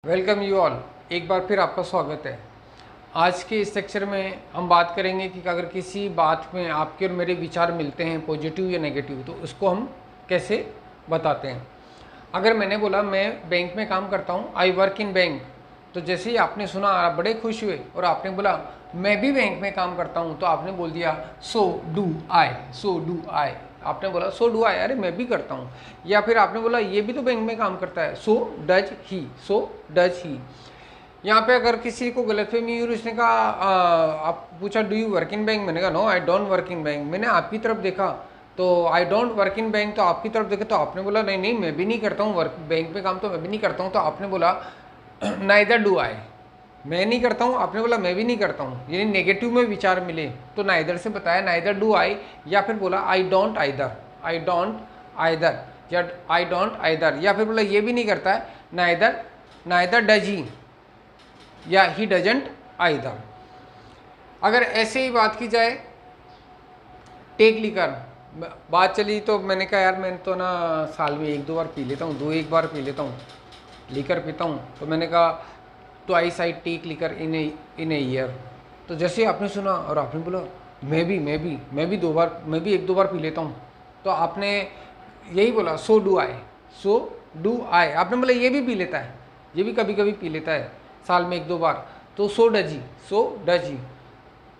Welcome you all. एक बार फिर आपका स्वागत है। आज के इस लेक्चर में हम बात करेंगे कि अगर किसी बात में आपके और मेरे विचार मिलते हैं पॉजिटिव या नेगेटिव, तो उसको हम कैसे बताते हैं। अगर मैंने बोला मैं बैंक में काम करता हूँ, आई वर्क इन बैंक, तो जैसे ही आपने सुना आप बड़े खुश हुए और आपने बोला मैं भी बैंक में काम करता हूँ, तो आपने बोल दिया सो डू आई, सो डू आई। आपने बोला सो डू आई, अरे मैं भी करता हूँ। या फिर आपने बोला ये भी तो बैंक में काम करता है, so does he, so does he. यहाँ पे अगर किसी को गलतफहमी हुई, उसने कहा आप पूछा do you work in bank, मैंने कहा no I don't work in bank. मैंने आपकी तरफ देखा तो I don't work in bank, तो आपकी तरफ देखा तो आपने बोला नहीं नहीं मैं भी नहीं करता हूँ वर्क बैंक में काम, तो मैं भी नहीं करता हूँ। तो आपने बोला नाइदर डू आई, मैं नहीं करता हूँ, आपने बोला मैं भी नहीं करता हूँ, यानी नेगेटिव में विचार मिले तो नाइदर से बताया नाइदर डू आई। या फिर बोला I don't either, I don't either, या आई डोंट आइदर। या फिर बोला ये भी नहीं करता है, नाइदर, नाइदर डज ही, या ही डजंट आइदर। अगर ऐसे ही बात की जाए टेक लिकर, बात चली तो मैंने कहा यार मैं तो ना साल में एक दो बार पी लेता हूँ, एक बार पी लेता हूँ, लीकर पीता हूँ। तो मैंने कहा twice I take liquor in a year. तो जैसे आपने सुना और आपने बोला मैं भी दो बार, मैं भी एक दो बार पी लेता हूँ, तो आपने यही बोला सो डू आई, सो डू आई। आपने बोला ये भी पी लेता है, ये भी कभी कभी पी लेता है साल में एक दो बार, तो so does he, so does he.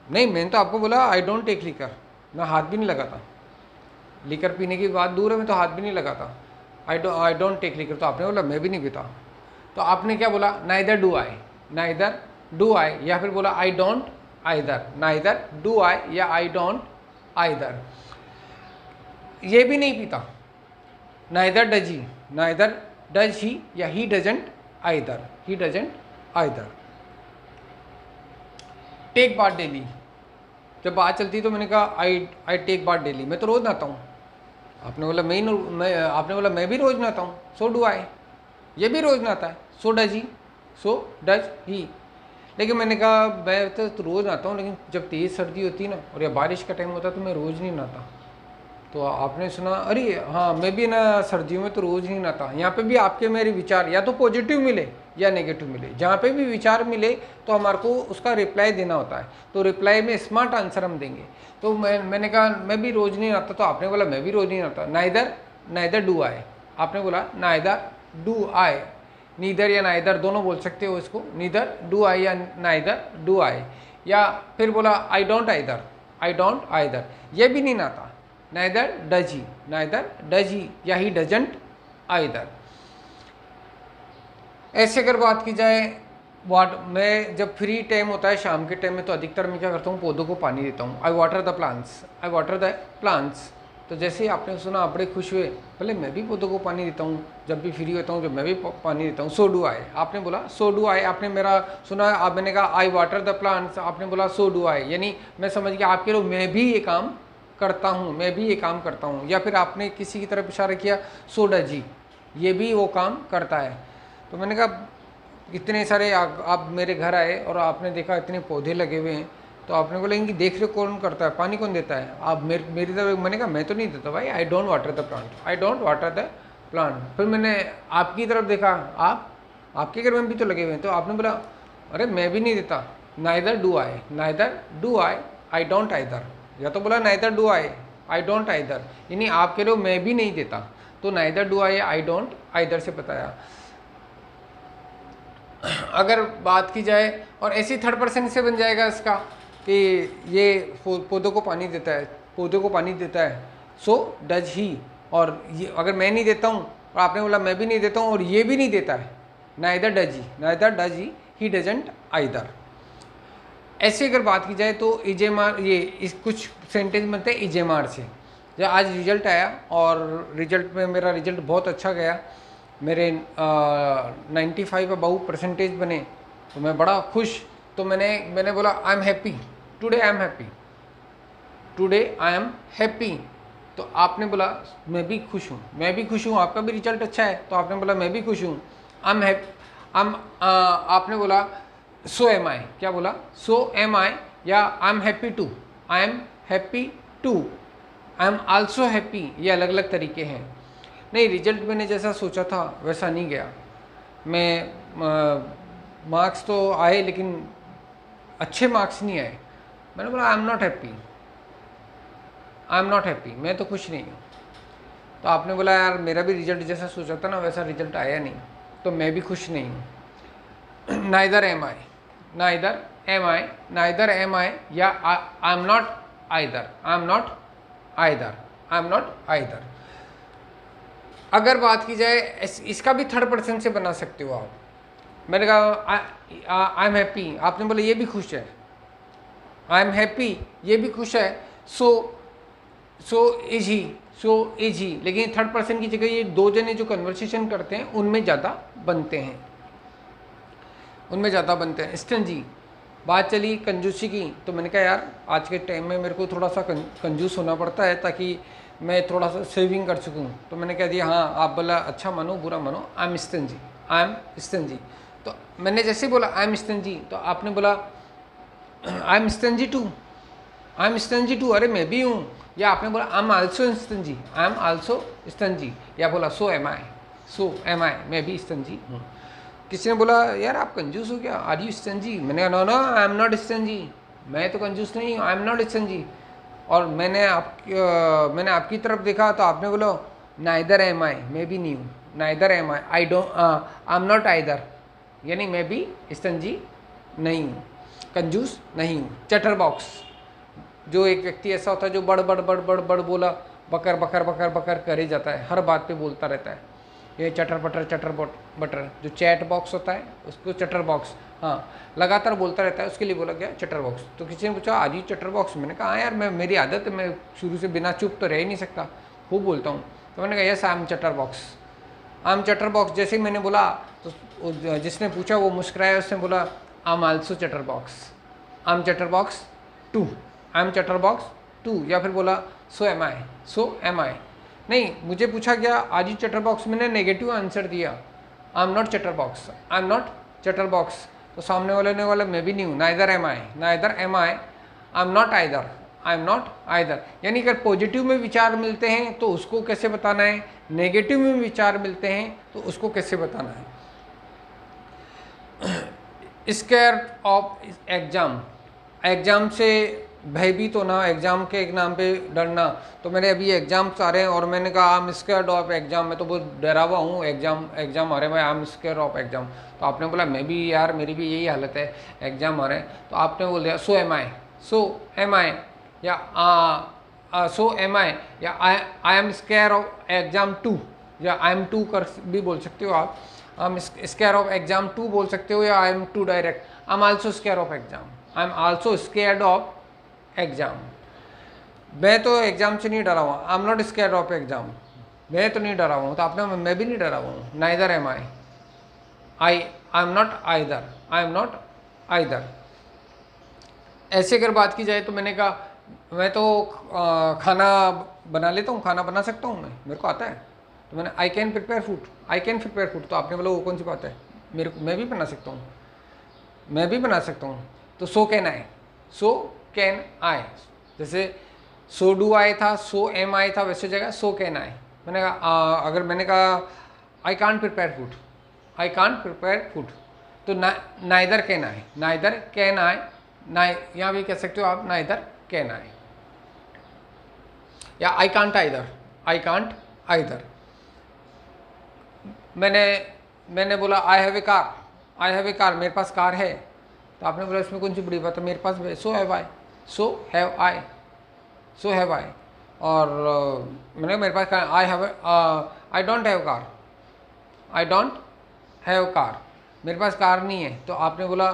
नहीं मैंने तो आपको बोला आई डोंट टेक लिकर, मैं हाथ भी नहीं लगाता, लिकर पीने की बात दूर है, मैं तो हाथ भी नहीं लगाता, आई डोंट टेक लिकर। तो आपने बोला मैं भी नहीं पीता, तो आपने क्या बोला neither do I, neither do I. या फिर बोला I don't either, neither do I या आई डोंट आइदर। ये भी नहीं पीता, neither does he, neither does he या he doesn't either, he doesn't either. Take bath daily, जब बात चलती तो मैंने कहा आई टेक बाथ डेली, मैं तो रोज नहाता हूँ। आपने बोला आपने बोला मैं भी रोज नहाता हूँ, सो डू आई, ये भी रोज नहाता है, so does he, so does he. लेकिन मैंने कहा मैं तो रोज नहाता हूँ, लेकिन जब तेज़ सर्दी होती है ना और या बारिश का टाइम होता है तो मैं रोज़ नहीं नहाता। तो आपने सुना अरे हाँ मैं भी ना सर्दियों में तो रोज़ नहीं नहाता। यहाँ पे भी आपके मेरे विचार या तो पॉजिटिव मिले या नेगेटिव मिले, जहाँ पे भी विचार मिले तो हमारे को उसका रिप्लाई देना होता है, तो रिप्लाई में स्मार्ट आंसर हम देंगे। तो मैंने कहा मैं भी रोज़ नहीं नहाता, तो आपने बोला मैं भी रोज़ नहीं नहाता। नाइदर डू आई, आपने बोला नाइदर डू आई, नीदर या नाइदर दोनों बोल सकते हो इसको, नीदर डू आई या नाइदर डू आई। या फिर बोला I don't either, I don't either, ये भी नहीं नहाता, neither does he, neither does he या ही डजंट आइदर। ऐसे अगर बात की जाए मैं जब फ्री टाइम होता है शाम के टाइम में, तो अधिकतर मैं क्या करता हूँ पौधों को पानी देता हूँ। I water the plants, I water the plants. तो जैसे ही आपने सुना आप बड़े खुश हुए, पहले मैं भी पौधों को पानी देता हूँ जब भी फ्री होता हूँ, जब मैं भी पानी देता हूँ, सो डू आई। आपने बोला सो डू आई, आपने मेरा सुना, आप मैंने कहा आई वाटर द प्लांट्स, आपने बोला सो डू आई, यानी मैं समझ गया आपके लोग मैं भी ये काम करता हूँ, मैं भी ये काम करता हूँ। या फिर आपने किसी की तरफ इशारा किया सो डज ही, ये भी वो काम करता है। तो मैंने कहा इतने सारे आप मेरे घर आए और आपने देखा इतने पौधे लगे हुए हैं, तो आपने बोला इनकी देख रेख कौन करता है, पानी कौन देता है, आप मेरी तरफ। मैंने कहा मैं तो नहीं देता भाई, I don't water the plant, I don't water the plant. फिर मैंने आपकी तरफ देखा, आपके घर में भी तो लगे हुए हैं, तो आपने बोला अरे मैं भी नहीं देता, neither do I, neither do I, I don't either. या तो बोला neither do I don't either, यानी आप कह रहे हो मैं भी नहीं देता, तो neither do I don't either से बताया। अगर बात की जाए और ऐसी थर्ड पर्सन से बन जाएगा इसका कि ये पौधों को पानी देता है, पौधों को पानी देता है, सो डज ही। और ये अगर मैं नहीं देता हूँ और आपने बोला मैं भी नहीं देता हूँ और ये भी नहीं देता है, neither does he, neither does he doesn't either. ऐसे अगर बात की जाए तो इजेमार, ये इस कुछ सेंटेंस बनते हैं इजेमार से। जब आज रिजल्ट आया और रिजल्ट में मेरा रिजल्ट बहुत अच्छा गया, मेरे 95 अबाउ परसेंटेज बने, तो मैं बड़ा खुश। तो मैंने बोला I am happy today, I am happy today, I am happy. तो आपने बोला मैं भी खुश हूँ, मैं भी खुश हूँ, आपका भी रिजल्ट अच्छा है, तो आपने बोला मैं भी खुश हूँ, आई एम आपने बोला सो एम आई, क्या बोला सो एम आई, या I am happy too, I am happy too, I am also happy, ये अलग अलग तरीके हैं। नहीं, रिजल्ट मैंने जैसा सोचा था वैसा नहीं गया। मैं मार्क्स तो आए लेकिन अच्छे मार्क्स नहीं आए। मैंने बोला I am not happy, I am not happy, मैं तो खुश नहीं हूँ। तो आपने बोला यार मेरा भी रिजल्ट जैसा सोचा था ना वैसा रिजल्ट आया नहीं, तो मैं भी खुश नहीं हूँ। Neither am I, neither am I, neither am I या I am not either, I am not either, I am not either. अगर बात की जाए इसका भी थर्ड पर्सन से बना सकते हो आप। मैंने कहा आई एम हैप्पी, आपने बोला ये भी खुश है, आई एम हैप्पी ये भी खुश है, so is he, so is he. लेकिन थर्ड पर्सन की जगह ये दो जने जो कन्वर्सेशन करते हैं उनमें ज़्यादा बनते हैं, उनमें ज़्यादा बनते हैं। स्टिंजी, बात चली कंजूसी की, तो मैंने कहा यार आज के टाइम में मेरे को थोड़ा सा कंजूस होना पड़ता है ताकि मैं थोड़ा सा सेविंग कर सकूं। तो मैंने कह दिया हाँ, आप बोला अच्छा मानो बुरा मानो, आई am stingy, I am stingy. तो मैंने जैसे बोला आई एम स्टिंजी, तो आपने बोला I am stingy too, I am stingy too, अरे मैं भी हूँ। या आपने बोला I am also stingy, I am also stingy. या बोला सो एम आई, सो एम आई, मैं भी स्टिंजी हूँ। किसी ने बोला यार आप कंजूस हो क्या, आर यू स्टिंजी? मैंने कहा no no I am not stingy, मैं तो कंजूस नहीं हूँ, आई एम नॉट स्टिंजी। और मैंने आपकी तरफ देखा तो आपने बोला नाइदर एम आई, मैं भी नहीं हूँ, neither am I, I am not either, यानी मैं भी स्टिंजी नहीं हूँ, कंजूस नहीं हूँ। चटर बॉक्स, जो एक व्यक्ति ऐसा होता है जो बड़ बड़ बड़ बड़ बड़ बोला बकर बकर बकर बकर करे जाता है, हर बात पे बोलता रहता है, ये चटर बटर। जो चैट बॉक्स होता है उसको चटर बॉक्स, हाँ लगातार बोलता रहता है, उसके लिए बोला गया चटर बॉक्स। तो किसी ने पूछा आज ही चटर बॉक्स, मैंने कहा हाँ यार मैं, मेरी आदत है, मैं शुरू से बिना चुप तो रह ही नहीं सकता, खूब बोलता हूँ। तो मैंने कहा यस आई एम चटर बॉक्स, आई एम चटर बॉक्स। जैसे ही मैंने बोला तो जिसने पूछा वो मुस्कुराया, उसने बोला आई एम आल्सो चटर बॉक्स, आई एम चटर बॉक्स टू, आई एम चटर बॉक्स टू। या फिर बोला सो एम आई, सो एम आई। नहीं, मुझे पूछा गया आज ही चटर बॉक्स, मैंने नेगेटिव आंसर दिया, I am not chatter box, I am not chatter box. तो सामने वाले ने बोला मैं भी नहीं हूँ, neither am I, neither am I, I am not either, I am not either. यानी अगर पॉजिटिव में विचार मिलते हैं तो उसको कैसे बताना है, नेगेटिव में विचार मिलते हैं तो उसको कैसे बताना है। स्केयर ऑफ एग्जाम, एग्जाम से भयभीत होना, एग्जाम के एक नाम पे डरना। तो मेरे अभी एग्जाम्स आ रहे हैं और मैंने कहा I am scared of exam, मैं तो बहुत डरा हुआ हूँ, एग्जाम आ रहे हैं, मैं I am scared of exam. तो आपने बोला मैं भी यार, मेरी भी यही हालत है, एग्जाम आ रहे हैं। तो आपने बोल दिया सो am I, so am I, या सो एम आई, या I am scare of exam too, या आई एम टू कर भी बोल सकते हो आप, I am scare of exam too बोल सकते हो, या I am too direct, I am also scare of exam, I am also scared of exam. मैं तो एग्जाम से नहीं डरा हुआ, I am not scared of exam, मैं तो नहीं डरा हुआ हूँ। तो आपने, मैं भी नहीं डरा हुआ हूँ, neither am I am not either, I am not either. ऐसे अगर बात की जाए तो मैंने कहा मैं तो खाना बना लेता हूँ, खाना बना सकता हूँ, मैं, मेरे को आता है। तो मैंने I can prepare food, I can prepare food. तो आपने बोला वो कौन सी बात है, मैं भी बना सकता हूँ, मैं भी बना सकता हूँ। तो so can I, so can I, जैसे सो डू आई था, सो एम आई था, वैसे जगह सो कैन आई। मैंने कहा अगर मैंने कहा I can't prepare food, I can't prepare food, तो neither can I, neither can I, यहाँ भी कह सकते हो आप नाइदर कैन आई, या I can't either, I can't either. मैंने बोला I have a car, I have a car, मेरे पास कार है। तो आपने बोला इसमें कौन सी बड़ी बात है, मेरे पास so have I, so have I, so have I. और मैंने मेरे पास car, I have, I don't have car, I don't have car, मेरे पास कार नहीं है। तो आपने बोला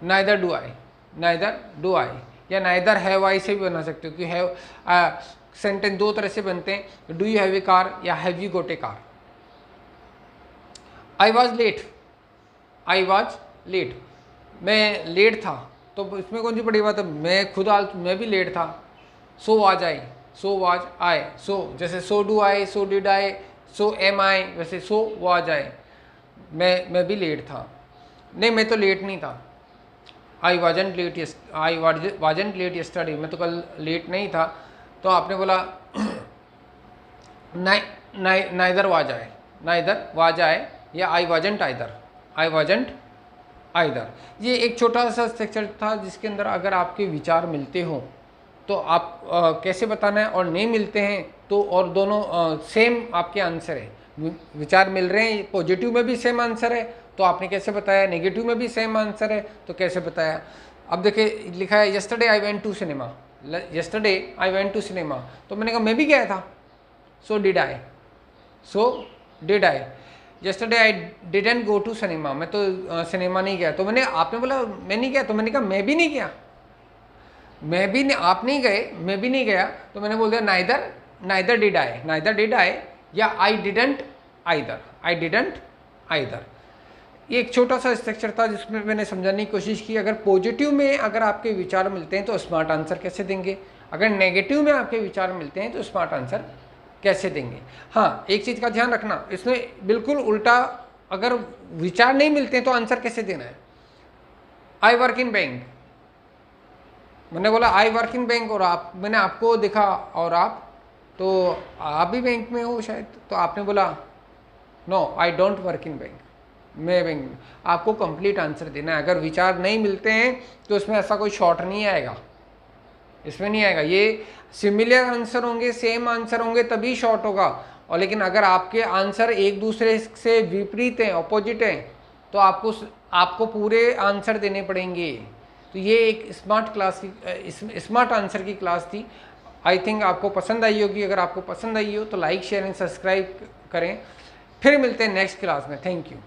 neither do I, neither do I, या नाइदर हैव आई से भी बना सकते हो कि हैव, सेंटेंस दो तरह से बनते हैं, do you have a car या have you got a car. I was late, I was late, मैं लेट था, तो इसमें कौन सी बड़ी बात है, मैं भी लेट था। So was I, so was I, so जैसे so do I, so did I, so am I, वैसे सो वाज आई, मैं भी लेट था। नहीं, मैं तो लेट नहीं था, आई वाजंट लेट यस्टरडे, मैं तो कल लेट नहीं था। तो आपने बोला neither was I, neither was I, या I wasn't either, I wasn't either. ये एक छोटा सा स्ट्रक्चर था जिसके अंदर अगर आपके विचार मिलते हो तो आप कैसे बताना है, और नहीं मिलते हैं तो और दोनों सेम आपके आंसर है। विचार मिल रहे हैं, पॉजिटिव में भी सेम आंसर है तो आपने कैसे बताया, नेगेटिव में भी सेम आंसर है तो कैसे बताया। अब देखिए लिखा है yesterday I went to cinema, yesterday I went to cinema, तो मैंने कहा मैं भी गया था, so did I, yesterday I didn't go to cinema, मैं तो सिनेमा नहीं गया। तो मैंने, आपने बोला मैं नहीं गया, तो मैंने कहा मैं भी नहीं गया, मैं भी नहीं, आप नहीं गए, मैं भी नहीं गया, तो मैंने बोल दिया नाइदर डिड आई या आई डिडंट आइदर। ये एक छोटा सा स्ट्रक्चर था जिसमें मैंने समझाने की कोशिश की। अगर पॉजिटिव में अगर आपके विचार मिलते हैं तो स्मार्ट आंसर कैसे देंगे, अगर नेगेटिव में आपके विचार मिलते हैं तो स्मार्ट आंसर कैसे देंगे। हाँ, एक चीज़ का ध्यान रखना, इसमें बिल्कुल उल्टा, अगर विचार नहीं मिलते हैं तो आंसर कैसे देना है। आई वर्क इन बैंक, मैंने बोला आई वर्क इन बैंक, और आप, मैंने आपको देखा और आप भी बैंक में हो शायद, तो आपने बोला no I don't work in bank, मैं बैंक में। आपको कंप्लीट आंसर देना है। अगर विचार नहीं मिलते हैं तो इसमें ऐसा कोई शॉर्ट नहीं आएगा, इसमें नहीं आएगा। ये सिमिलर आंसर होंगे, सेम आंसर होंगे तभी शॉर्ट होगा, और लेकिन अगर आपके आंसर एक दूसरे से विपरीत हैं, ऑपोजिट हैं, तो आपको पूरे आंसर देने पड़ेंगे। तो ये एक स्मार्ट आंसर की क्लास थी। आई थिंक आपको पसंद आई होगी। अगर आपको पसंद आई हो तो लाइक, शेयर एंड सब्सक्राइब करें। फिर मिलते हैं नेक्स्ट क्लास में। Thank you.